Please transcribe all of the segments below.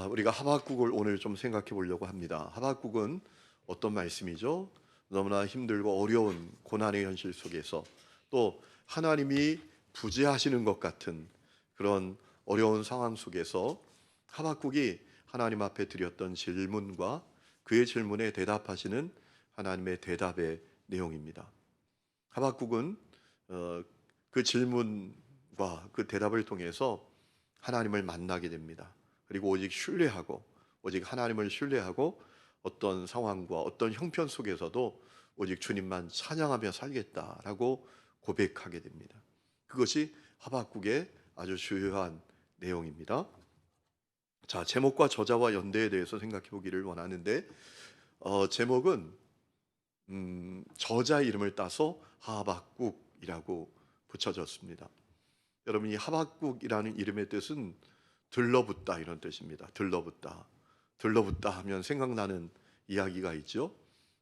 우리가 하박국을 오늘 좀 생각해 보려고 합니다. 하박국은 어떤 말씀이죠? 너무나 힘들고 어려운 고난의 현실 속에서 또 하나님이 부재하시는 것 같은 그런 어려운 상황 속에서 하박국이 하나님 앞에 드렸던 질문과 그의 질문에 대답하시는 하나님의 대답의 내용입니다. 하박국은 그 질문과 그 대답을 통해서 하나님을 만나게 됩니다. 그리고 오직 하나님을 신뢰하고 어떤 상황과 어떤 형편 속에서도 오직 주님만 찬양하며 살겠다라고 고백하게 됩니다. 그것이 하박국의 아주 주요한 내용입니다. 자, 제목과 저자와 연대에 대해서 생각해 보기를 원하는데 제목은 저자 이름을 따서 하박국이라고 붙여졌습니다. 여러분, 이 하박국이라는 이름의 뜻은 들러붙다 이런 뜻입니다. 들러붙다 하면 생각나는 이야기가 있죠.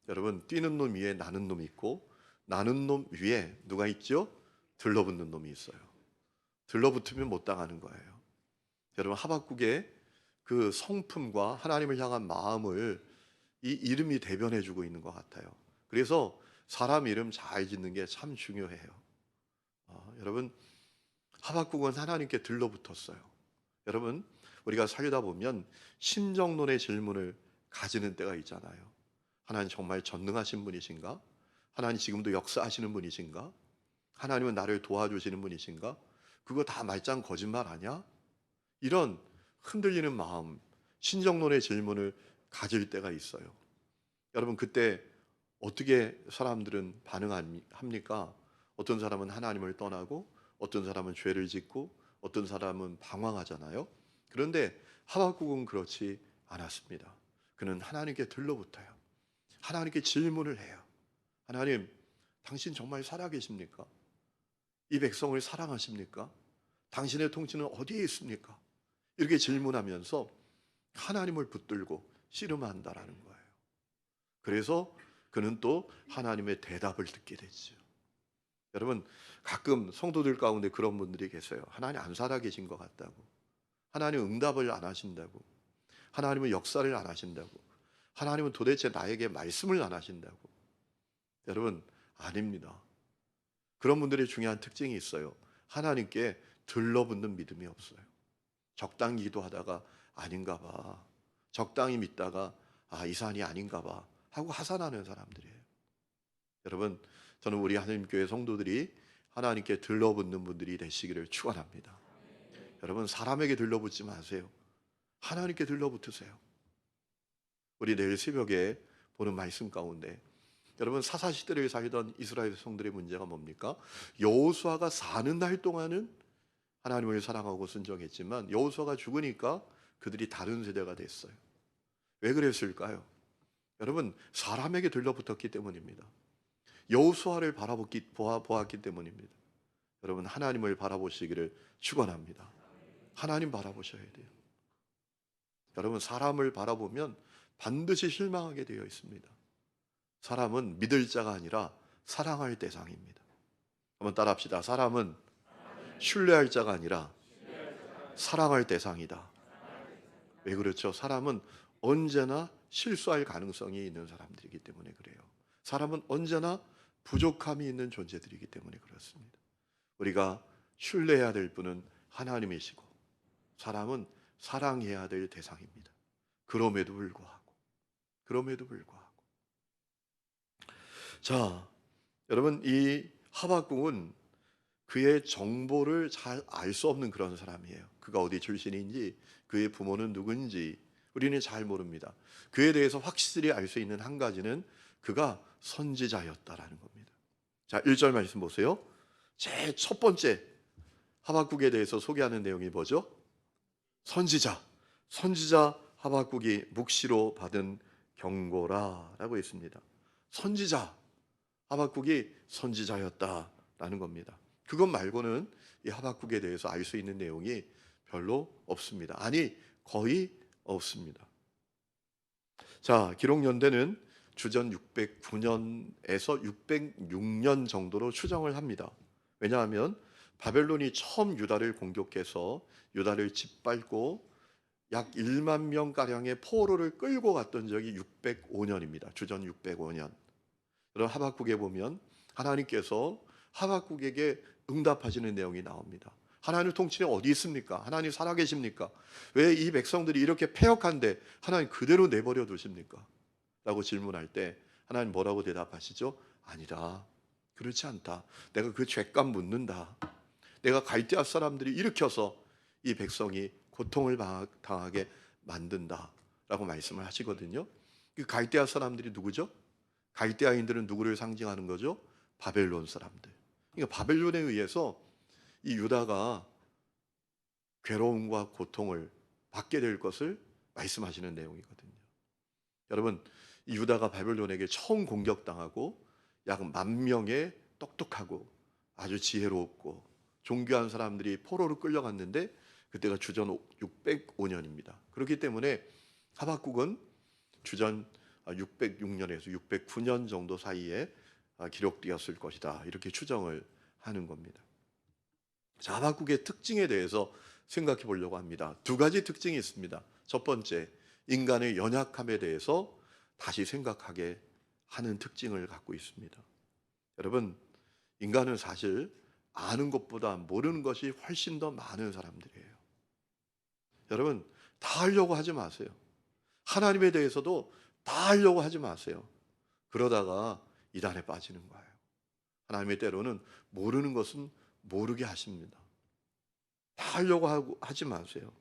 여러분, 뛰는 놈 위에 나는 놈이 있고 나는 놈 위에 누가 있죠? 들러붙는 놈이 있어요. 들러붙으면 못 당하는 거예요. 여러분, 하박국의 그 성품과 하나님을 향한 마음을 이 이름이 대변해 주고 있는 것 같아요. 그래서 사람 이름 잘 짓는 게 참 중요해요. 여러분, 하박국은 하나님께 들러붙었어요. 여러분, 우리가 살다 보면 심정론의 질문을 가지는 때가 있잖아요. 하나님 정말 전능하신 분이신가? 하나님 지금도 역사하시는 분이신가? 하나님은 나를 도와주시는 분이신가? 그거 다 말짱 거짓말 아니야? 이런 흔들리는 마음, 신정론의 질문을 가질 때가 있어요. 여러분, 그때 어떻게 사람들은 반응합니까? 어떤 사람은 하나님을 떠나고 어떤 사람은 죄를 짓고 어떤 사람은 방황하잖아요. 그런데 하박국은 그렇지 않았습니다. 그는 하나님께 들러붙어요. 하나님께 질문을 해요. 하나님, 당신 정말 살아계십니까? 이 백성을 사랑하십니까? 당신의 통치는 어디에 있습니까? 이렇게 질문하면서 하나님을 붙들고 씨름한다라는 거예요. 그래서 그는 또 하나님의 대답을 듣게 됐죠. 여러분, 가끔 성도들 가운데 그런 분들이 계세요. 하나님 안 살아계신 것 같다고, 하나님 응답을 안 하신다고, 하나님은 역사를 안 하신다고, 하나님은 도대체 나에게 말씀을 안 하신다고. 여러분, 아닙니다. 그런 분들의 중요한 특징이 있어요. 하나님께 들러붙는 믿음이 없어요. 적당히 기도하다가 아닌가 봐, 적당히 믿다가 이 산이 아닌가 봐 하고 하산하는 사람들이에요. 여러분, 저는 우리 하나님교회 성도들이 하나님께 들러붙는 분들이 되시기를 축원합니다. 여러분, 사람에게 들러붙지 마세요. 하나님께 들러붙으세요. 우리 내일 새벽에 보는 말씀 가운데 여러분, 사사시대를 살던 이스라엘 백성들의 문제가 뭡니까? 여호수아가 사는 날 동안은 하나님을 사랑하고 순종했지만 여호수아가 죽으니까 그들이 다른 세대가 됐어요. 왜 그랬을까요? 여러분, 사람에게 들러붙었기 때문입니다. 여호수아를 보았기 때문입니다. 여러분, 하나님을 바라보시기를 축원합니다. 하나님 바라보셔야 돼요. 여러분, 사람을 바라보면 반드시 실망하게 되어 있습니다. 사람은 믿을 자가 아니라 사랑할 대상입니다. 한번 따라합시다. 사람은 신뢰할 자가 아니라 사랑할 대상이다. 왜 그렇죠? 사람은 언제나 실수할 가능성이 있는 사람들이기 때문에 그래요. 사람은 언제나 부족함이 있는 존재들이기 때문에 그렇습니다. 우리가 신뢰해야 될 분은 하나님이시고 사람은 사랑해야 될 대상입니다. 그럼에도 불구하고 자, 여러분, 이 하박국은 그의 정보를 잘 알 수 없는 그런 사람이에요. 그가 어디 출신인지, 그의 부모는 누군지 우리는 잘 모릅니다. 그에 대해서 확실히 알 수 있는 한 가지는 그가 선지자였다라는 겁니다. 자, 1절 말씀 보세요. 제일 첫 번째 하박국에 대해서 소개하는 내용이 뭐죠? 선지자 하박국이 묵시로 받은 경고라라고 했습니다. 선지자 하박국이 선지자였다라는 겁니다. 그것 말고는 이 하박국에 대해서 알 수 있는 내용이 별로 없습니다. 아니, 거의 없습니다. 자, 기록 연대는 주전 609년에서 606년 정도로 추정을 합니다. 왜냐하면 바벨론이 처음 유다를 공격해서 유다를 짓밟고 약 1만 명 가량의 포로를 끌고 갔던 적이 605년입니다. 주전 605년. 여러분 하박국에 보면 하나님께서 하박국에게 응답하시는 내용이 나옵니다. 하나님 통치는 어디 있습니까? 하나님 살아계십니까? 왜 이 백성들이 이렇게 패역한데 하나님 그대로 내버려 두십니까? 라고 질문할 때 하나님 뭐라고 대답하시죠? 아니다. 그렇지 않다. 내가 그 죄값 묻는다. 내가 갈대아 사람들이 일으켜서 이 백성이 고통을 당하게 만든다. 라고 말씀을 하시거든요. 그 갈대아 사람들이 누구죠? 갈대아인들은 누구를 상징하는 거죠? 바벨론 사람들. 그러니까 바벨론에 의해서 이 유다가 괴로움과 고통을 받게 될 것을 말씀하시는 내용이거든요. 여러분, 이 유다가 바벨론에게 처음 공격당하고 약 10,000명의 똑똑하고 아주 지혜롭고 존귀한 사람들이 포로로 끌려갔는데 그때가 주전 605년입니다. 그렇기 때문에 하박국은 주전 606년에서 609년 정도 사이에 기록되었을 것이다. 이렇게 추정을 하는 겁니다. 자, 하박국의 특징에 대해서 생각해 보려고 합니다. 두 가지 특징이 있습니다. 첫 번째, 인간의 연약함에 대해서 다시 생각하게 하는 특징을 갖고 있습니다. 여러분, 인간은 사실 아는 것보다 모르는 것이 훨씬 더 많은 사람들이에요. 여러분, 다 하려고 하지 마세요. 하나님에 대해서도 다 하려고 하지 마세요. 그러다가 이단에 빠지는 거예요. 하나님의 때로는 모르는 것은 모르게 하십니다. 다 하려고 하지 마세요.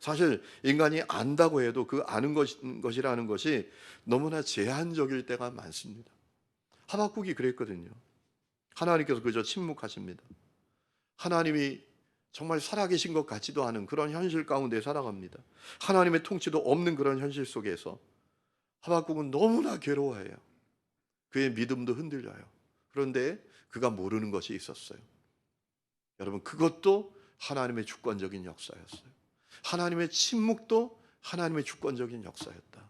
사실 인간이 안다고 해도 그 아는 것이라는 것이 너무나 제한적일 때가 많습니다. 하박국이 그랬거든요. 하나님께서 그저 침묵하십니다. 하나님이 정말 살아계신 것 같지도 않은 그런 현실 가운데 살아갑니다. 하나님의 통치도 없는 그런 현실 속에서 하박국은 너무나 괴로워해요. 그의 믿음도 흔들려요. 그런데 그가 모르는 것이 있었어요. 여러분, 그것도 하나님의 주권적인 역사였어요. 하나님의 침묵도 하나님의 주권적인 역사였다.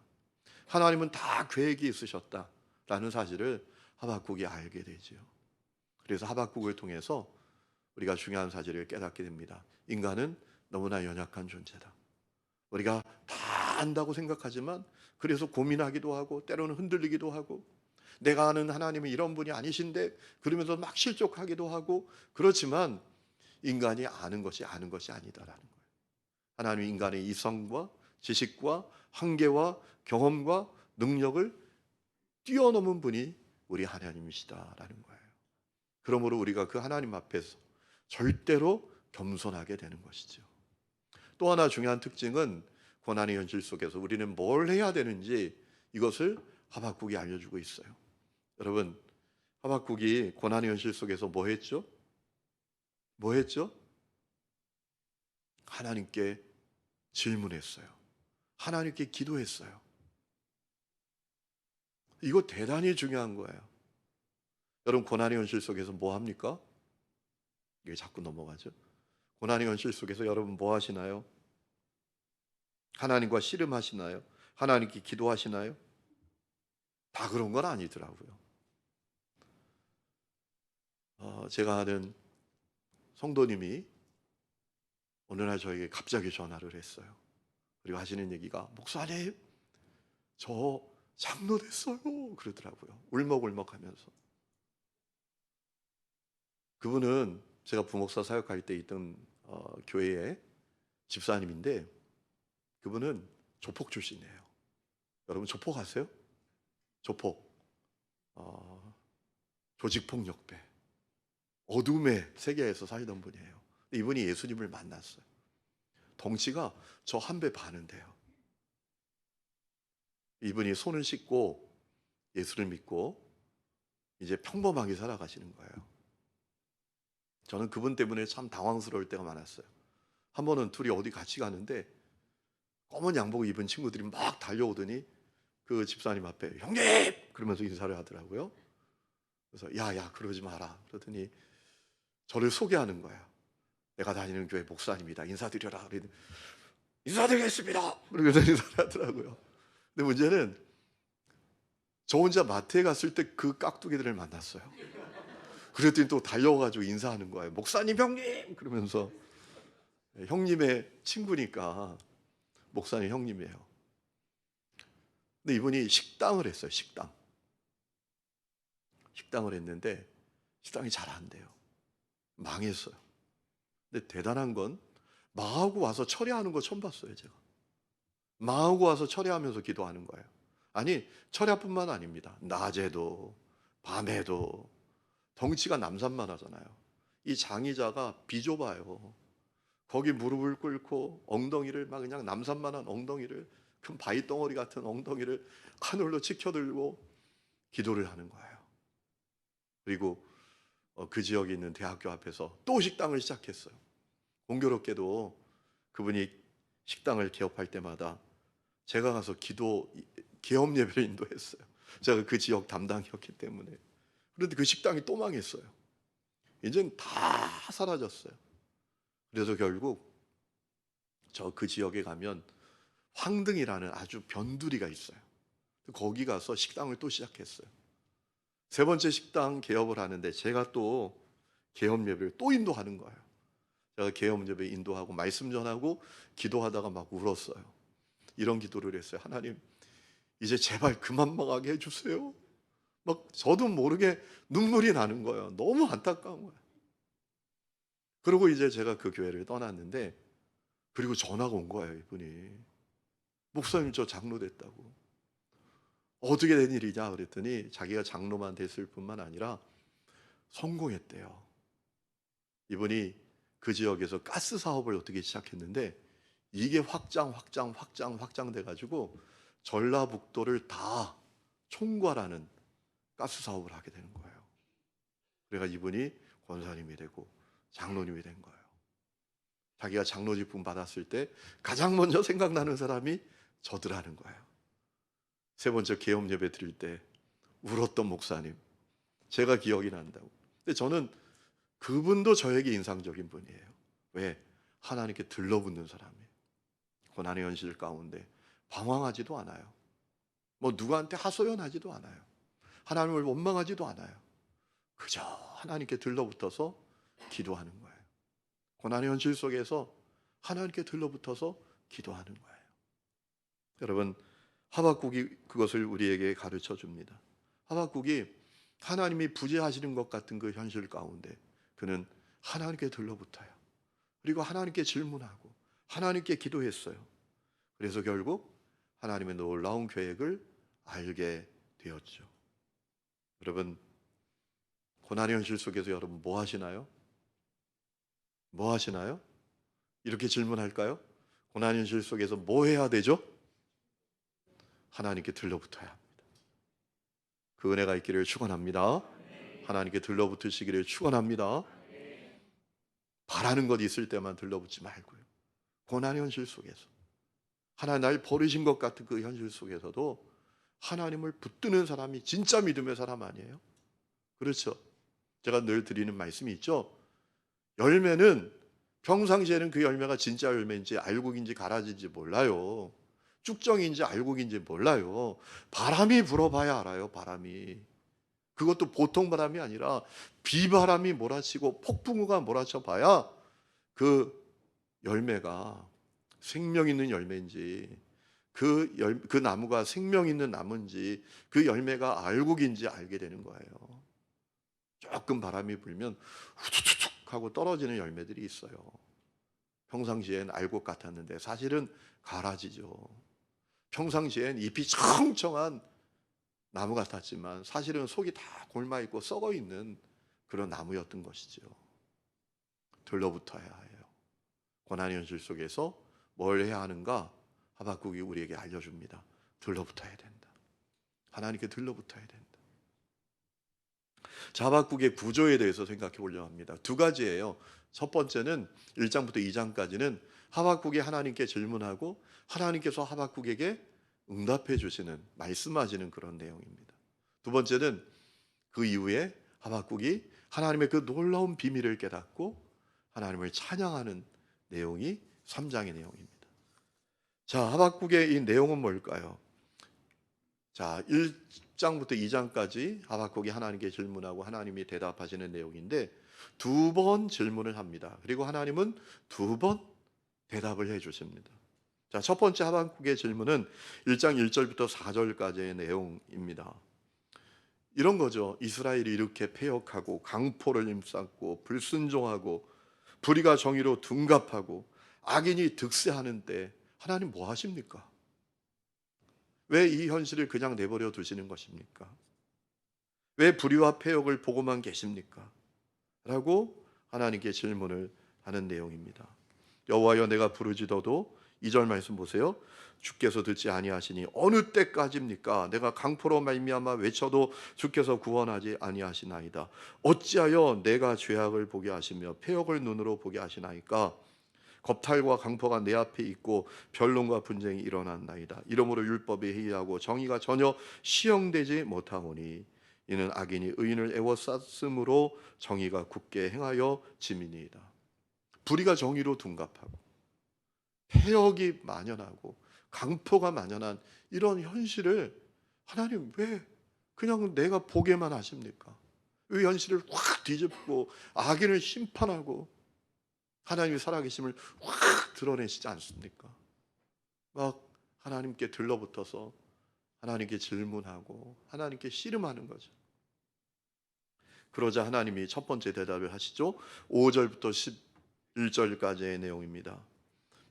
하나님은 다 계획이 있으셨다라는 사실을 하박국이 알게 되죠. 그래서 하박국을 통해서 우리가 중요한 사실을 깨닫게 됩니다. 인간은 너무나 연약한 존재다. 우리가 다 안다고 생각하지만 그래서 고민하기도 하고 때로는 흔들리기도 하고 내가 아는 하나님은 이런 분이 아니신데 그러면서 막 실족하기도 하고 그렇지만 인간이 아는 것이 아니다라는 거예요. 하나님은 인간의 이성과 지식과 한계와 경험과 능력을 뛰어넘은 분이 우리 하나님이시다라는 거예요. 그러므로 우리가 그 하나님 앞에서 절대로 겸손하게 되는 것이죠. 또 하나 중요한 특징은 고난의 현실 속에서 우리는 뭘 해야 되는지 이것을 하박국이 알려주고 있어요. 여러분, 하박국이 고난의 현실 속에서 뭐 했죠? 뭐 했죠? 하나님께 질문했어요. 하나님께 기도했어요. 이거 대단히 중요한 거예요. 여러분, 고난의 현실 속에서 뭐 합니까? 이게 자꾸 넘어가죠. 고난의 현실 속에서 여러분 뭐 하시나요? 하나님과 씨름하시나요? 하나님께 기도하시나요? 다 그런 건 아니더라고요. 제가 아는 성도님이 어느 날 저에게 갑자기 전화를 했어요. 그리고 하시는 얘기가 목사님, 저 장로 됐어요. 그러더라고요. 울먹울먹하면서. 그분은 제가 부목사 사역할 때 있던 교회의 집사님인데 그분은 조폭 출신이에요. 여러분 조폭 아세요? 조폭. 조직폭력배. 어둠의 세계에서 살던 분이에요. 이분이 예수님을 만났어요. 덩치가 저 한 배 반은 돼요. 이분이 손을 씻고 예수를 믿고 이제 평범하게 살아가시는 거예요. 저는 그분 때문에 참 당황스러울 때가 많았어요. 한 번은 둘이 어디 같이 가는데 검은 양복 입은 친구들이 막 달려오더니 그 집사님 앞에 형님! 그러면서 인사를 하더라고요. 그래서 야야 그러지 마라. 그러더니 저를 소개하는 거야. 내가 다니는 교회 목사님이다. 인사드려라. 그러더니 인사드리겠습니다. 그러면서 인사를 하더라고요. 근데 문제는 저 혼자 마트에 갔을 때 그 깍두기들을 만났어요. 그랬더니 또 달려가지고 인사하는 거예요. 목사님, 형님! 그러면서. 형님의 친구니까 목사님 형님이에요. 근데 이분이 식당을 했어요. 식당을 했는데 식당이 잘 안 돼요. 망했어요. 근데 대단한 건 망하고 와서 철회하는 거 처음 봤어요, 제가. 망하고 와서 철회하면서 기도하는 거예요. 아니, 철야뿐만 아닙니다. 낮에도 밤에도 덩치가 남산만 하잖아요. 이 장의자가 비좁아요. 거기 무릎을 꿇고 엉덩이를 막 그냥 남산만한 엉덩이를, 큰 바위 덩어리 같은 엉덩이를 하늘로 치켜들고 기도를 하는 거예요. 그리고 그 지역에 있는 대학교 앞에서 또 식당을 시작했어요. 공교롭게도 그분이 식당을 개업할 때마다 제가 가서 개업 예배를 인도했어요. 제가 그 지역 담당이었기 때문에. 그런데 그 식당이 또 망했어요. 이젠 다 사라졌어요. 그래서 결국 그 지역에 가면 황등이라는 아주 변두리가 있어요. 거기 가서 식당을 또 시작했어요. 세 번째 식당 개업을 하는데 제가 또 개업 예배를 또 인도하는 거예요. 제가 개업 예배 인도하고 말씀 전하고 기도하다가 막 울었어요. 이런 기도를 했어요. 하나님, 이제 제발 그만 망하게 해주세요. 막 저도 모르게 눈물이 나는 거예요. 너무 안타까운 거예요. 그리고 이제 제가 그 교회를 떠났는데, 그리고 전화가 온 거예요, 이분이. 목사님, 저 장로 됐다고. 어떻게 된 일이냐 그랬더니 자기가 장로만 됐을 뿐만 아니라 성공했대요. 이분이 그 지역에서 가스 사업을 어떻게 시작했는데 이게 확장돼 가지고 전라북도를 다 총괄하는 가스 사업을 하게 되는 거예요. 그래가 이분이 권사님이 되고 장로님이 된 거예요. 자기가 장로 직분 받았을 때 가장 먼저 생각나는 사람이 저더라는 거예요. 세 번째 개업 예배 드릴 때 울었던 목사님, 제가 기억이 난다고. 근데 저는 그분도 저에게 인상적인 분이에요. 왜? 하나님께 들러붙는 사람이에요. 고난의 현실 가운데 방황하지도 않아요. 뭐 누구한테 하소연하지도 않아요. 하나님을 원망하지도 않아요. 그저 하나님께 들러붙어서 기도하는 거예요. 고난의 현실 속에서 하나님께 들러붙어서 기도하는 거예요. 여러분, 하박국이 그것을 우리에게 가르쳐 줍니다. 하박국이 하나님이 부재하시는 것 같은 그 현실 가운데 그는 하나님께 들러붙어요. 그리고 하나님께 질문하고 하나님께 기도했어요. 그래서 결국 하나님의 놀라운 계획을 알게 되었죠. 여러분, 고난의 현실 속에서 여러분 뭐 하시나요? 뭐 하시나요? 이렇게 질문할까요? 고난의 현실 속에서 뭐 해야 되죠? 하나님께 들러붙어야 합니다. 그 은혜가 있기를 축원합니다. 하나님께 들러붙으시기를 축원합니다. 바라는 것 있을 때만 들러붙지 말고요. 고난의 현실 속에서 하나님 날 버리신 것 같은 그 현실 속에서도 하나님을 붙드는 사람이 진짜 믿음의 사람 아니에요? 그렇죠. 제가 늘 드리는 말씀이 있죠. 열매는 평상시에는 그 열매가 진짜 열매인지 알곡인지 가라지인지 몰라요. 쭉정인지 알곡인지 몰라요. 바람이 불어봐야 알아요. 바람이. 그것도 보통 바람이 아니라 비바람이 몰아치고 폭풍우가 몰아쳐 봐야 그 열매가 생명 있는 열매인지 그 나무가 생명 있는 나무인지 그 열매가 알곡인지 알게 되는 거예요. 조금 바람이 불면 후두둑 하고 떨어지는 열매들이 있어요. 평상시엔 알곡 같았는데 사실은 가라지죠. 평상시엔 잎이 청청한 나무 같았지만 사실은 속이 다 골마 있고 썩어 있는 그런 나무였던 것이죠. 들러붙어야 해요. 고난의 현실 속에서 뭘 해야 하는가? 하박국이 우리에게 알려줍니다. 들러붙어야 된다. 하나님께 들러붙어야 된다. 자, 하박국의 구조에 대해서 생각해 보려고 합니다. 두 가지예요. 첫 번째는 1장부터 2장까지는 하박국이 하나님께 질문하고 하나님께서 하박국에게 응답해 주시는, 말씀하시는 그런 내용입니다. 두 번째는 그 이후에 하박국이 하나님의 그 놀라운 비밀을 깨닫고 하나님을 찬양하는 내용이 3장의 내용입니다. 자, 하박국의 이 내용은 뭘까요? 자, 1장부터 2장까지 하박국이 하나님께 질문하고 하나님이 대답하시는 내용인데 두 번 질문을 합니다. 그리고 하나님은 두 번 대답을 해 주십니다. 자, 첫 번째 하박국의 질문은 1장 1절부터 4절까지의 내용입니다. 이런 거죠. 이스라엘이 이렇게 패역하고 강포를 힘쌓고 불순종하고 불의가 정의로 둔갑하고 악인이 득세하는 때 하나님 뭐 하십니까? 왜 이 현실을 그냥 내버려 두시는 것입니까? 왜 불의와 패역을 보고만 계십니까? 라고 하나님께 질문을 하는 내용입니다. 여호와여 내가 부르짖어도 2절 말씀 보세요. 주께서 듣지 아니하시니 어느 때까지입니까? 내가 강포로 말미암아 외쳐도 주께서 구원하지 아니하시나이다. 어찌하여 내가 죄악을 보게 하시며 패역을 눈으로 보게 하시나이까? 겁탈과 강포가 내 앞에 있고 변론과 분쟁이 일어났나이다. 이러므로 율법이 해이하고 정의가 전혀 시행되지 못하오니 이는 악인이 의인을 애워쌌으므로 정의가 굳게 행하여 짐이니이다. 불의가 정의로 둔갑하고 패역이 만연하고 강포가 만연한 이런 현실을 하나님 왜 그냥 내가 보게만 하십니까? 왜 현실을 확 뒤집고 악인을 심판하고 하나님의 살아계심을 확 드러내시지 않습니까? 막 하나님께 들러붙어서 하나님께 질문하고 하나님께 씨름하는 거죠. 그러자 하나님이 첫 번째 대답을 하시죠. 5절부터 11절까지의 내용입니다.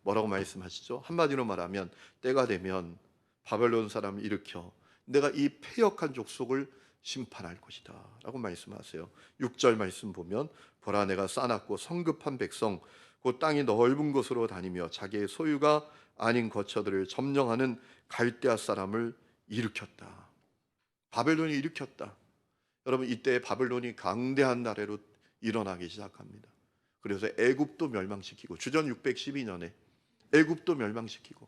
뭐라고 말씀하시죠? 한마디로 말하면 때가 되면 바벨론 사람을 일으켜 내가 이 패역한 족속을 심판할 것이다 라고 말씀하세요. 6절 말씀 보면 보라 내가 싸놨고 성급한 백성 곧 땅이 넓은 곳으로 다니며 자기의 소유가 아닌 거처들을 점령하는 갈대아 사람을 일으켰다. 바벨론이 일으켰다. 여러분 이때 바벨론이 강대한 나라로 일어나기 시작합니다. 그래서 애굽도 멸망시키고 주전 612년에 애굽도 멸망시키고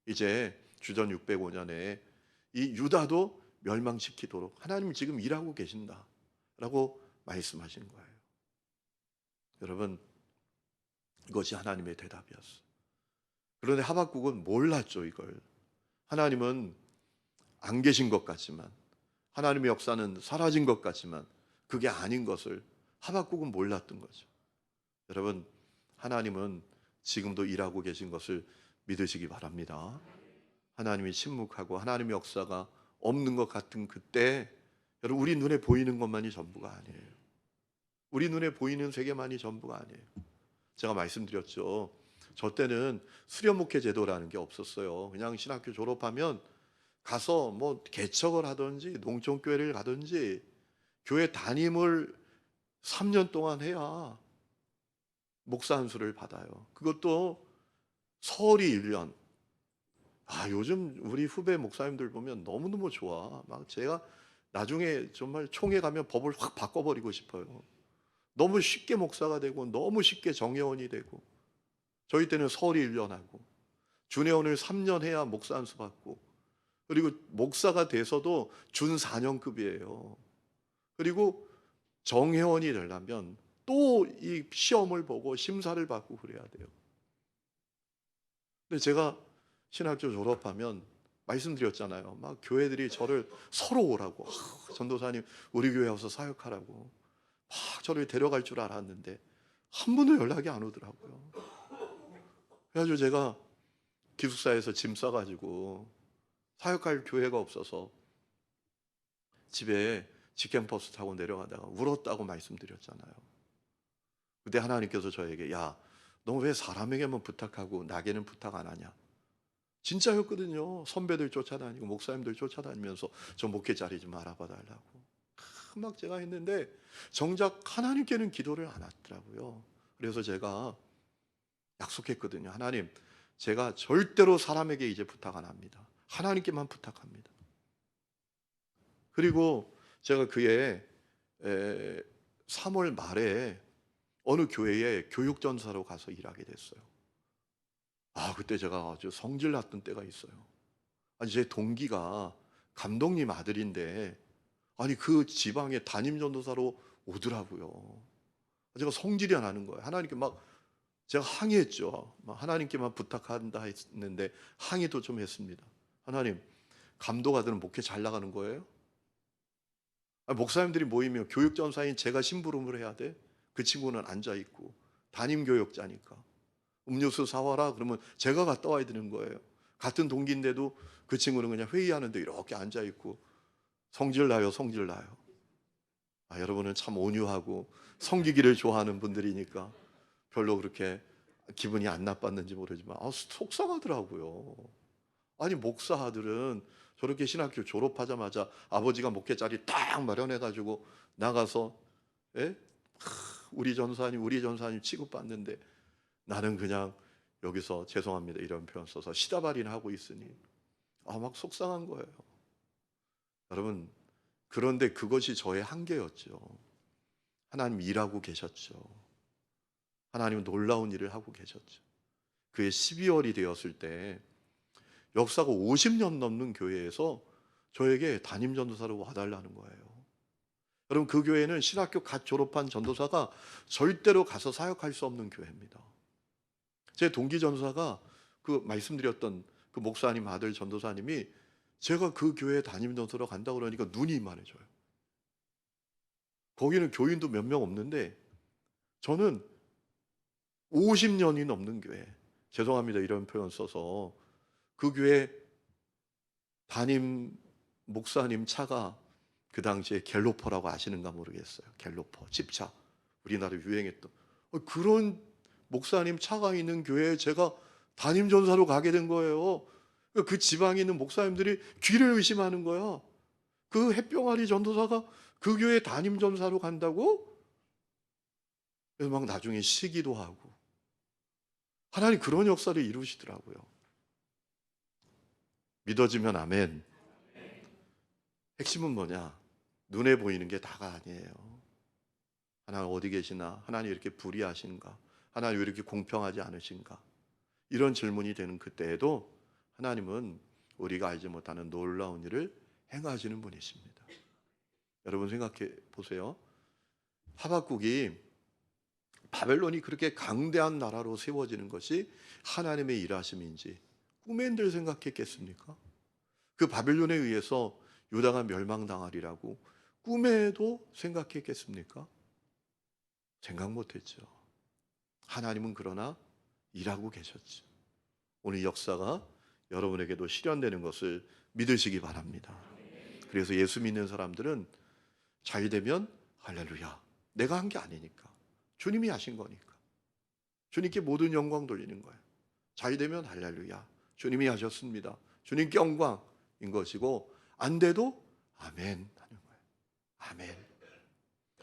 이제 주전 605년에 이 유다도 멸망시키도록 하나님 지금 일하고 계신다라고 말씀하신 거예요. 여러분 이것이 하나님의 대답이었어요. 그런데 하박국은 몰랐죠 이걸. 하나님은 안 계신 것 같지만 하나님의 역사는 사라진 것 같지만 그게 아닌 것을 하박국은 몰랐던 거죠. 여러분 하나님은 지금도 일하고 계신 것을 믿으시기 바랍니다. 하나님이 침묵하고 하나님의 역사가 없는 것 같은 그때 여러분 우리 눈에 보이는 것만이 전부가 아니에요. 우리 눈에 보이는 세계만이 전부가 아니에요. 제가 말씀드렸죠. 저 때는 수련목회 제도라는 게 없었어요. 그냥 신학교 졸업하면 가서 뭐 개척을 하든지 농촌교회를 가든지 교회 담임을 3년 동안 해야 목사 안수를 받아요. 그것도 설이 1년. 요즘 우리 후배 목사님들 보면 너무너무 좋아. 막 제가 나중에 정말 총회 가면 법을 확 바꿔버리고 싶어요. 너무 쉽게 목사가 되고 너무 쉽게 정회원이 되고 저희 때는 설이 1년 하고 준회원을 3년 해야 목사 안수 받고 그리고 목사가 돼서도 준 4년급이에요. 그리고 정회원이 되려면 또 이 시험을 보고 심사를 받고 그래야 돼요. 근데 제가 신학교 졸업하면 말씀드렸잖아요. 막 교회들이 저를 서로 오라고 전도사님 우리 교회 와서 사역하라고 막 저를 데려갈 줄 알았는데 한 번도 연락이 안 오더라고요. 그래가지고 제가 기숙사에서 짐 싸가지고 사역할 교회가 없어서 집에 직행버스 타고 내려가다가 울었다고 말씀드렸잖아요. 그때 하나님께서 저에게 야, 너 왜 사람에게만 부탁하고 나에게는 부탁 안 하냐? 진짜였거든요. 선배들 쫓아다니고 목사님들 쫓아다니면서 저 목회 자리 좀 알아봐 달라고. 막 제가 했는데 정작 하나님께는 기도를 안 하더라고요. 그래서 제가 약속했거든요. 하나님, 제가 절대로 사람에게 이제 부탁 안 합니다. 하나님께만 부탁합니다. 그리고 제가 그해 3월 말에 어느 교회에 교육전사로 가서 일하게 됐어요. 그때 제가 아주 성질 났던 때가 있어요. 아니, 제 동기가 감독님 아들인데, 아니, 그 지방에 담임 전도사로 오더라고요. 제가 성질이 나는 거예요. 하나님께 막, 제가 항의했죠. 하나님께만 부탁한다 했는데, 항의도 좀 했습니다. 하나님, 감독아들은 목회 잘 나가는 거예요? 목사님들이 모이면 교육전사인 제가 심부름을 해야 돼? 그 친구는 앉아있고 담임교육자니까 음료수 사와라 그러면 제가 갔다 와야 되는 거예요. 같은 동기인데도 그 친구는 그냥 회의하는데 이렇게 앉아있고 성질 나요, 성질 나요. 여러분은 참 온유하고 섬기기를 좋아하는 분들이니까 별로 그렇게 기분이 안 나빴는지 모르지만 속상하더라고요. 아니 목사 아들은 저렇게 신학교 졸업하자마자 아버지가 목회 자리 딱 마련해가지고 나가서 예? 우리 전사님 취급받는데 나는 그냥 여기서 죄송합니다 이런 표현 써서 시다발이나 하고 있으니 막 속상한 거예요. 여러분 그런데 그것이 저의 한계였죠. 하나님 일하고 계셨죠. 하나님은 놀라운 일을 하고 계셨죠. 그해 12월이 되었을 때 역사가 50년 넘는 교회에서 저에게 담임 전도사로 와달라는 거예요. 여러분 그 교회는 신학교 갓 졸업한 전도사가 절대로 가서 사역할 수 없는 교회입니다. 제 동기 전도사가 그 말씀드렸던 그 목사님 아들 전도사님이 제가 그 교회 담임 전도사로 간다고 그러니까 눈이 이만해져요. 거기는 교인도 몇 명 없는데 저는 50년이 넘는 교회, 죄송합니다 이런 표현 써서 그 교회 담임 목사님 차가 그 당시에 갤로퍼라고 아시는가 모르겠어요. 갤로퍼 집차 우리나라에 유행했던 그런 목사님 차가 있는 교회에 제가 담임 전사로 가게 된 거예요. 그 지방에 있는 목사님들이 귀를 의심하는 거야. 그 햇병아리 전도사가 그 교회 담임 전사로 간다고? 그래서 막 나중에 시기도 하고 하나님 그런 역사를 이루시더라고요. 믿어지면 아멘. 핵심은 뭐냐? 눈에 보이는 게 다가 아니에요. 하나님 어디 계시나? 하나님 이렇게 불의하신가? 하나님 왜 이렇게 공평하지 않으신가? 이런 질문이 되는 그때에도 하나님은 우리가 알지 못하는 놀라운 일을 행하시는 분이십니다. 여러분 생각해 보세요. 하박국이 바벨론이 그렇게 강대한 나라로 세워지는 것이 하나님의 일하심인지 꿈엔들 생각했겠습니까? 그 바벨론에 의해서 유다가 멸망당하리라고 꿈에도 생각했겠습니까? 생각 못했죠. 하나님은 그러나 일하고 계셨죠. 오늘 역사가 여러분에게도 실현되는 것을 믿으시기 바랍니다. 그래서 예수 믿는 사람들은 잘 되면 할렐루야. 내가 한 게 아니니까. 주님이 하신 거니까. 주님께 모든 영광 돌리는 거예요. 잘 되면 할렐루야. 주님이 하셨습니다. 주님께 영광인 것이고 안 돼도 아멘 하는 거예요. 아멘.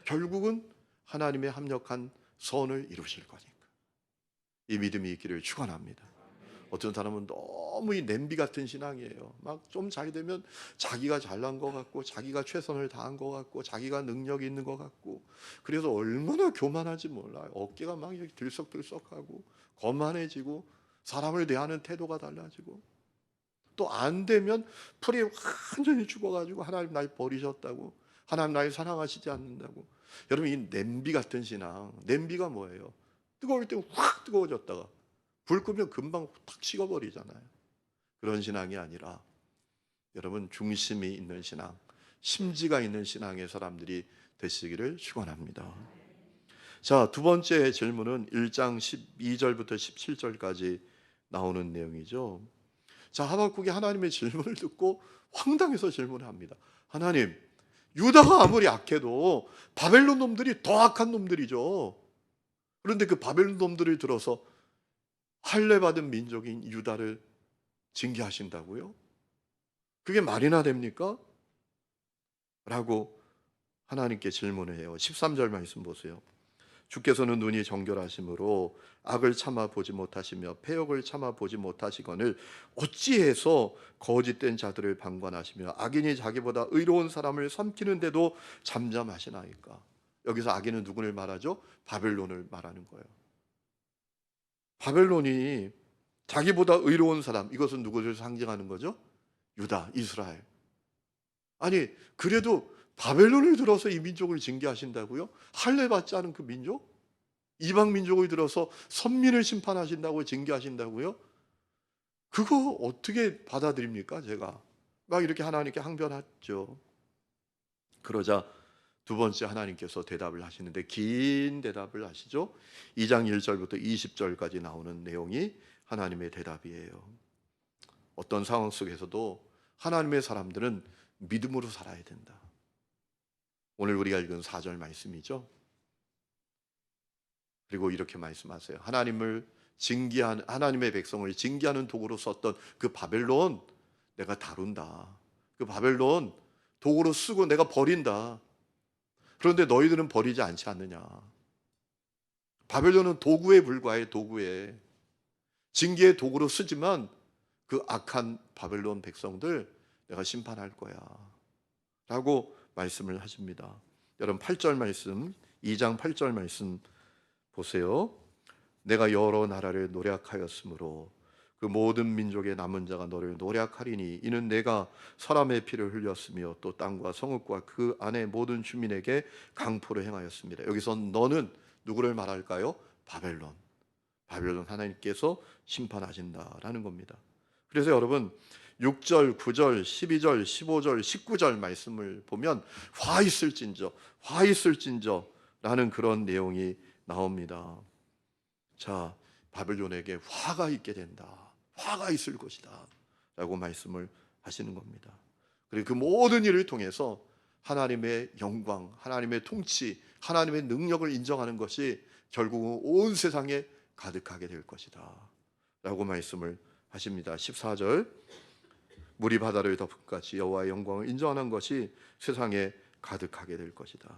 결국은 하나님의 합력한 선을 이루실 거니까. 이 믿음이 있기를 축원합니다. 어떤 사람은 너무 이 냄비 같은 신앙이에요. 막 좀 잘 되면 자기가 잘난 것 같고 자기가 최선을 다한 것 같고 자기가 능력이 있는 것 같고 그래서 얼마나 교만한지 몰라요. 어깨가 막 이렇게 들썩들썩하고 거만해지고 사람을 대하는 태도가 달라지고 또 안 되면 풀이 완전히 죽어가지고 하나님 날 버리셨다고 하나님 날 사랑하시지 않는다고. 여러분 이 냄비 같은 신앙, 냄비가 뭐예요? 뜨거울 때 확 뜨거워졌다가 불 끄면 금방 탁 식어버리잖아요. 그런 신앙이 아니라 여러분 중심이 있는 신앙, 심지가 있는 신앙의 사람들이 되시기를 축원합니다. 자, 두 번째 질문은 1장 12절부터 17절까지 나오는 내용이죠. 자, 하박국이 하나님의 질문을 듣고 황당해서 질문을 합니다. 하나님, 유다가 아무리 악해도 바벨론 놈들이 더 악한 놈들이죠. 그런데 그 바벨론 놈들을 들어서 할례 받은 민족인 유다를 징계하신다고요? 그게 말이나 됩니까? 라고 하나님께 질문을 해요. 13절 말씀 보세요. 주께서는 눈이 정결하심으로 악을 참아 보지 못하시며 패역을 참아 보지 못하시거늘 어찌해서 거짓된 자들을 방관하시며 악인이 자기보다 의로운 사람을 삼키는데도 잠잠하시나이까. 여기서 악인은 누구를 말하죠? 바벨론을 말하는 거예요. 바벨론이 자기보다 의로운 사람, 이것은 누구를 상징하는 거죠? 유다, 이스라엘. 아니 그래도 바벨론을 들어서 이 민족을 징계하신다고요? 할례 받지 않은 그 민족? 이방 민족을 들어서 선민을 심판하신다고 징계하신다고요? 그거 어떻게 받아들입니까 제가? 막 이렇게 하나님께 항변하죠. 그러자 두 번째 하나님께서 대답을 하시는데 긴 대답을 하시죠. 2장 1절부터 20절까지 나오는 내용이 하나님의 대답이에요. 어떤 상황 속에서도 하나님의 사람들은 믿음으로 살아야 된다. 오늘 우리가 읽은 4절 말씀이죠. 그리고 이렇게 말씀하세요. 하나님의 백성을 징계하는 도구로 썼던 그 바벨론 내가 다룬다. 그 바벨론 도구로 쓰고 내가 버린다. 그런데 너희들은 버리지 않지 않느냐. 바벨론은 도구에 불과해. 도구에. 징계의 도구로 쓰지만 그 악한 바벨론 백성들 내가 심판할 거야 라고 말씀을 하십니다. 여러분 8절 말씀, 2장 8절 말씀 보세요. 내가 여러 나라를 노략하였으므로 그 모든 민족의 남은 자가 너를 노략하리니 이는 내가 사람의 피를 흘렸으며 또 땅과 성읍과 그 안에 모든 주민에게 강포를 행하였습니다. 여기서 너는 누구를 말할까요? 바벨론 하나님께서 심판하신다라는 겁니다. 그래서 여러분 6절, 9절, 12절, 15절, 19절 말씀을 보면 화 있을진저 라는 그런 내용이 나옵니다. 자, 바벨론에게 화가 있게 된다. 화가 있을 것이다 라고 말씀을 하시는 겁니다. 그리고 그 모든 일을 통해서 하나님의 영광, 하나님의 통치, 하나님의 능력을 인정하는 것이 결국은 온 세상에 가득하게 될 것이다 라고 말씀을 하십니다. 14절 물이 바다를 덮은 같이 여호와의 영광을 인정하는 것이 세상에 가득하게 될 것이다.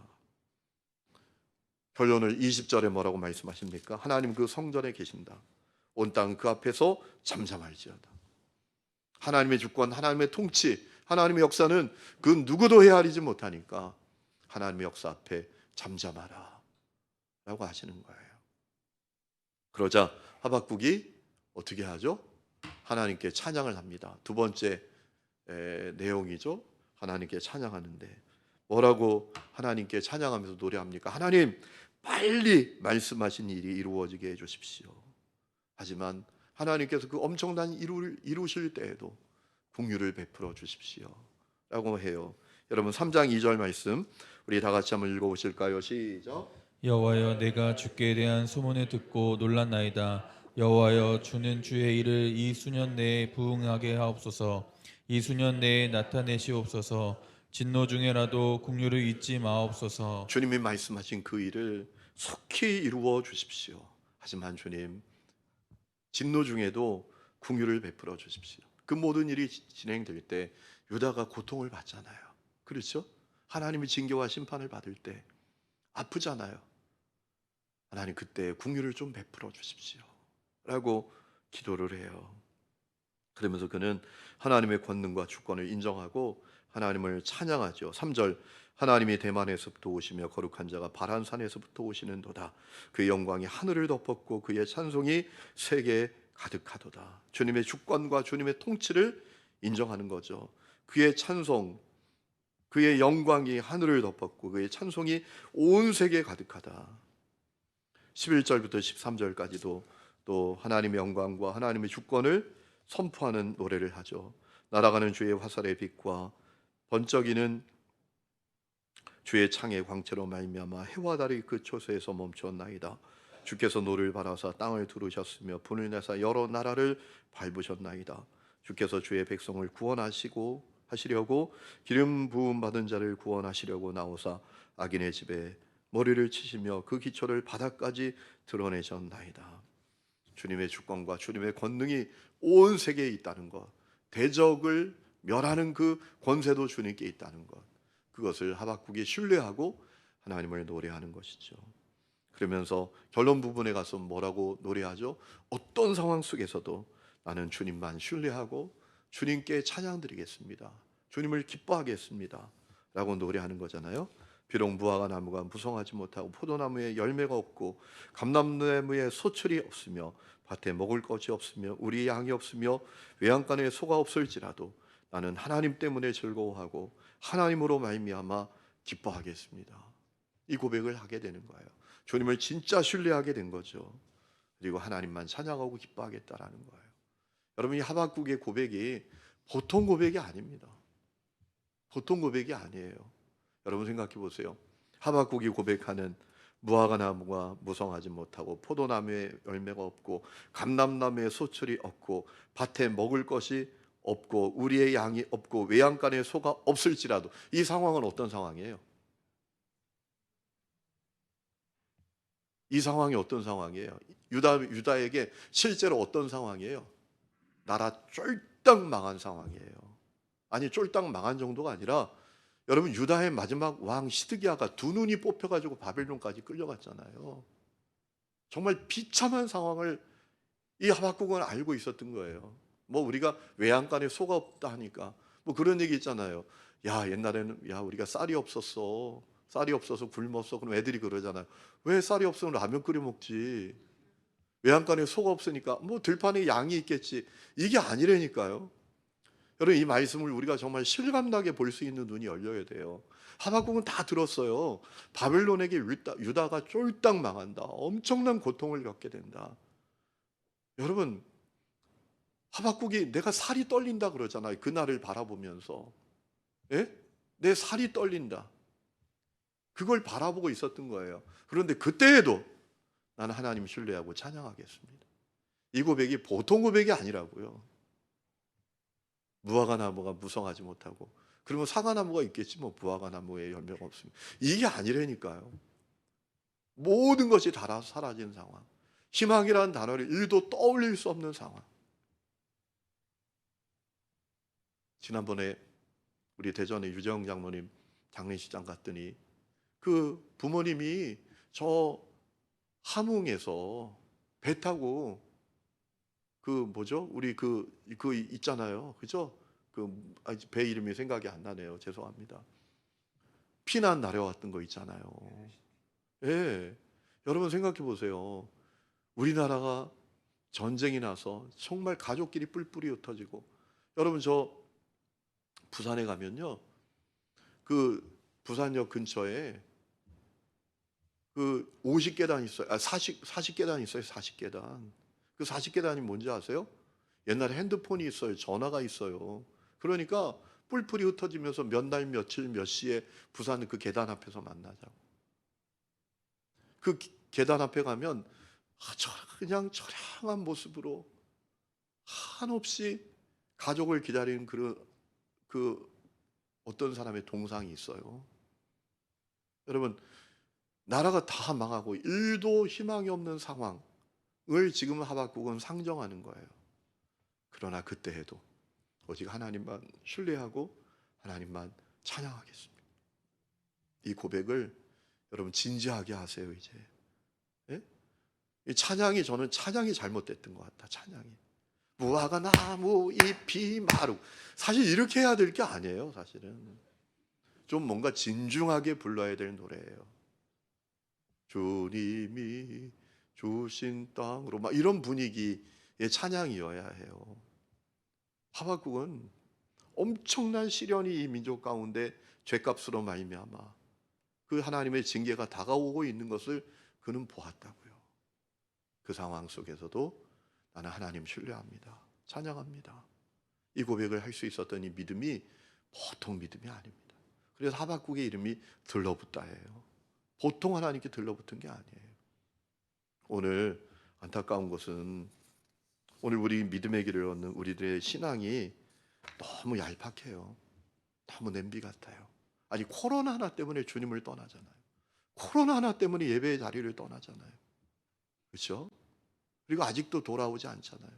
결론을 20절에 뭐라고 말씀하십니까? 하나님 그 성전에 계신다. 온 땅 그 앞에서 잠잠할지어다. 하나님의 주권, 하나님의 통치, 하나님의 역사는 그 누구도 헤아리지 못하니까 하나님의 역사 앞에 잠잠하라 라고 하시는 거예요. 그러자 하박국이 어떻게 하죠? 하나님께 찬양을 합니다. 두 번째 내용이죠. 하나님께 찬양하는데 뭐라고 하나님께 찬양하면서 노래합니까? 하나님 빨리 말씀하신 일이 이루어지게 해주십시오. 하지만 하나님께서 그 엄청난 일을 이루실 때에도 긍휼을 베풀어 주십시오 라고 해요. 여러분 3장 2절 말씀 우리 다 같이 한번 읽어보실까요? 시작. 여호와여 내가 주께 대한 소문을 듣고 놀랐나이다. 여호와여 주는 주의 일을 이 수년 내에 부응하게 하옵소서. 이 수년 내에 나타내시옵소서. 진노 중에라도 긍휼을 잊지 마옵소서. 주님이 말씀하신 그 일을 속히 이루어 주십시오. 하지만 주님 진노 중에도 긍휼을 베풀어 주십시오. 그 모든 일이 진행될 때 유다가 고통을 받잖아요. 그렇죠? 하나님의 징계와 심판을 받을 때 아프잖아요. 하나님 그때 긍휼을 좀 베풀어 주십시오 라고 기도를 해요. 그러면서 그는 하나님의 권능과 주권을 인정하고 하나님을 찬양하죠. 3절 하나님이 대만에서부터 오시며 거룩한 자가 바란산에서부터 오시는도다. 그의 영광이 하늘을 덮었고 그의 찬송이 세계에 가득하도다. 주님의 주권과 주님의 통치를 인정하는 거죠. 그의 찬송, 그의 영광이 하늘을 덮었고 그의 찬송이 온 세계에 가득하다. 11절부터 13절까지도 또 하나님의 영광과 하나님의 주권을 선포하는 노래를 하죠. 날아가는 주의 화살의 빛과 번쩍이는 주의 창의 광채로 말미암아 해와 달이 그 초소에서 멈추었나이다. 주께서 노를 바라사 땅을 두르셨으며 분을 내사 여러 나라를 밟으셨나이다. 주께서 주의 백성을 하시려고 기름 부음 받은 자를 구원하시려고 나오사 악인의 집에 머리를 치시며 그 기초를 바닥까지 드러내셨나이다. 주님의 주권과 주님의 권능이 온 세계에 있다는 것, 대적을 멸하는 그 권세도 주님께 있다는 것, 그것을 하박국이 신뢰하고 하나님을 노래하는 것이죠. 그러면서 결론 부분에 가서 뭐라고 노래하죠? 어떤 상황 속에서도 나는 주님만 신뢰하고 주님께 찬양 드리겠습니다. 주님을 기뻐하겠습니다 라고 노래하는 거잖아요. 비록 무화과 나무가 무성하지 못하고 포도나무에 열매가 없고 감람나무에 소출이 없으며 밭에 먹을 것이 없으며 우리 양이 없으며 외양간에 소가 없을지라도 나는 하나님 때문에 즐거워하고 하나님으로 말미암아 기뻐하겠습니다. 이 고백을 하게 되는 거예요. 주님을 진짜 신뢰하게 된 거죠. 그리고 하나님만 찬양하고 기뻐하겠다라는 거예요. 여러분 이 하박국의 고백이 보통 고백이 아닙니다. 보통 고백이 아니에요. 여러분 생각해 보세요. 하박국이 고백하는 무화과 나무가 무성하지 못하고 포도나무에 열매가 없고 감람나무에 소출이 없고 밭에 먹을 것이 없고 우리의 양이 없고 외양간에 소가 없을지라도, 이 상황은 어떤 상황이에요? 이 상황이 어떤 상황이에요? 유다에게 실제로 어떤 상황이에요? 나라 쫄딱 망한 상황이에요. 아니, 쫄딱 망한 정도가 아니라, 여러분, 유다의 마지막 왕 시드기야가 두 눈이 뽑혀가지고 바벨론까지 끌려갔잖아요. 정말 비참한 상황을 이 하박국은 알고 있었던 거예요. 뭐 우리가 외양간에 소가 없다 하니까 뭐 그런 얘기 있잖아요. 야, 옛날에는 야 우리가 쌀이 없었어. 쌀이 없어서 굶었어. 그럼 애들이 그러잖아요. 왜 쌀이 없으면 라면 끓여 먹지? 외양간에 소가 없으니까 뭐 들판에 양이 있겠지. 이게 아니라니까요. 여러분, 이 말씀을 우리가 정말 실감나게 볼 수 있는 눈이 열려야 돼요. 하박국은 다 들었어요. 바벨론에게 유다가 쫄딱 망한다. 엄청난 고통을 겪게 된다. 여러분, 하박국이 내가 살이 떨린다 그러잖아요. 그날을 바라보면서. 예? 내 살이 떨린다. 그걸 바라보고 있었던 거예요. 그런데 그때에도 나는 하나님 신뢰하고 찬양하겠습니다. 이 고백이 보통 고백이 아니라고요. 무화과 나무가 무성하지 못하고, 그러면 사과 나무가 있겠지 뭐, 무화과 나무에 열매가 없으면. 이게 아니라니까요. 모든 것이 다 사라진 상황. 희망이라는 단어를 1도 떠올릴 수 없는 상황. 지난번에 우리 대전의 유재영 장로님 장례식장 갔더니 그 부모님이 저 함흥에서 배 타고 그 뭐죠? 우리 그 있잖아요. 그죠? 배 이름이 생각이 안 나네요. 죄송합니다. 피난 내려왔던 거 있잖아요. 예. 여러분 생각해 보세요. 우리나라가 전쟁이 나서 정말 가족끼리 뿔뿔이 흩어지고, 여러분 저 부산에 가면요. 그 부산역 근처에 그 50계단 있어요. 40계단 있어요. 40계단. 그 40계단이 뭔지 아세요? 옛날에 핸드폰이 있어요. 전화가 있어요. 그러니까 뿔뿔이 흩어지면서 몇 날 며칠 몇 시에 부산 그 계단 앞에서 만나자고. 그 계단 앞에 가면 그냥 처량한 모습으로 한없이 가족을 기다리는 그 어떤 사람의 동상이 있어요. 여러분, 나라가 다 망하고 일도 희망이 없는 상황을 지금 하박국은 상정하는 거예요. 그러나 그때에도 오직 하나님만 신뢰하고 하나님만 찬양하겠습니다. 이 고백을 여러분 진지하게 하세요. 이제 예? 이 찬양이, 저는 찬양이 잘못됐던 것 같다. 찬양이 무화과 나무 잎이 마르고, 사실 이렇게 해야 될 게 아니에요. 사실은 좀 뭔가 진중하게 불러야 될 노래예요. 주님이 주신 땅으로, 막 이런 분위기의 찬양이어야 해요. 하박국은 엄청난 시련이 이 민족 가운데 죄값으로 말미암아 그 하나님의 징계가 다가오고 있는 것을 그는 보았다고요. 그 상황 속에서도 나는 하나님 신뢰합니다. 찬양합니다. 이 고백을 할 수 있었던 이 믿음이 보통 믿음이 아닙니다. 그래서 하박국의 이름이 들러붙다예요. 보통 하나님께 들러붙은 게 아니에요. 오늘 안타까운 것은 오늘 우리 믿음의 길을 얻는 우리들의 신앙이 너무 얄팍해요. 너무 냄비 같아요. 아니, 코로나 하나 때문에 주님을 떠나잖아요. 코로나 하나 때문에 예배의 자리를 떠나잖아요. 그렇죠? 그리고 아직도 돌아오지 않잖아요.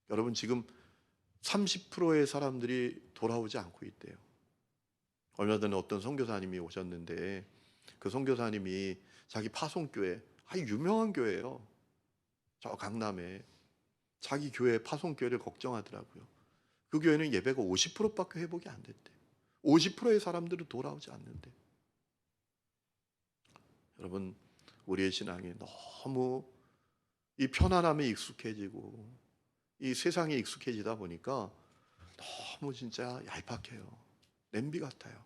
여러분, 지금 30%의 사람들이 돌아오지 않고 있대요. 얼마 전에 어떤 선교사님이 오셨는데, 그 선교사님이 자기 파송교회, 아주 유명한 교회예요. 저 강남에 자기 교회 파송교회를 걱정하더라고요. 그 교회는 예배가 50%밖에 회복이 안 됐대. 50%의 사람들은 돌아오지 않는데. 여러분, 우리의 신앙이 너무 이 편안함에 익숙해지고 이 세상에 익숙해지다 보니까 너무 진짜 얄팍해요. 냄비 같아요.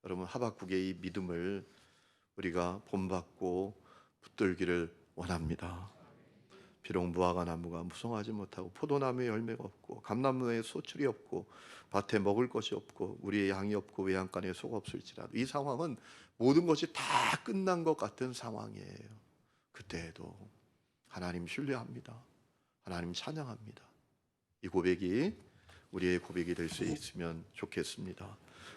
여러분, 하박국의 이 믿음을 우리가 본받고 붙들기를 원합니다. 비록 무화과 나무가 무성하지 못하고 포도나무에 열매가 없고 감나무에 소출이 없고 밭에 먹을 것이 없고 우리의 양이 없고 외양간에 소가 없을지라도 이 상황은 모든 것이 다 끝난 것 같은 상황이에요. 그때에도 하나님 신뢰합니다. 하나님 찬양합니다. 이 고백이 우리의 고백이 될 수 있으면 좋겠습니다.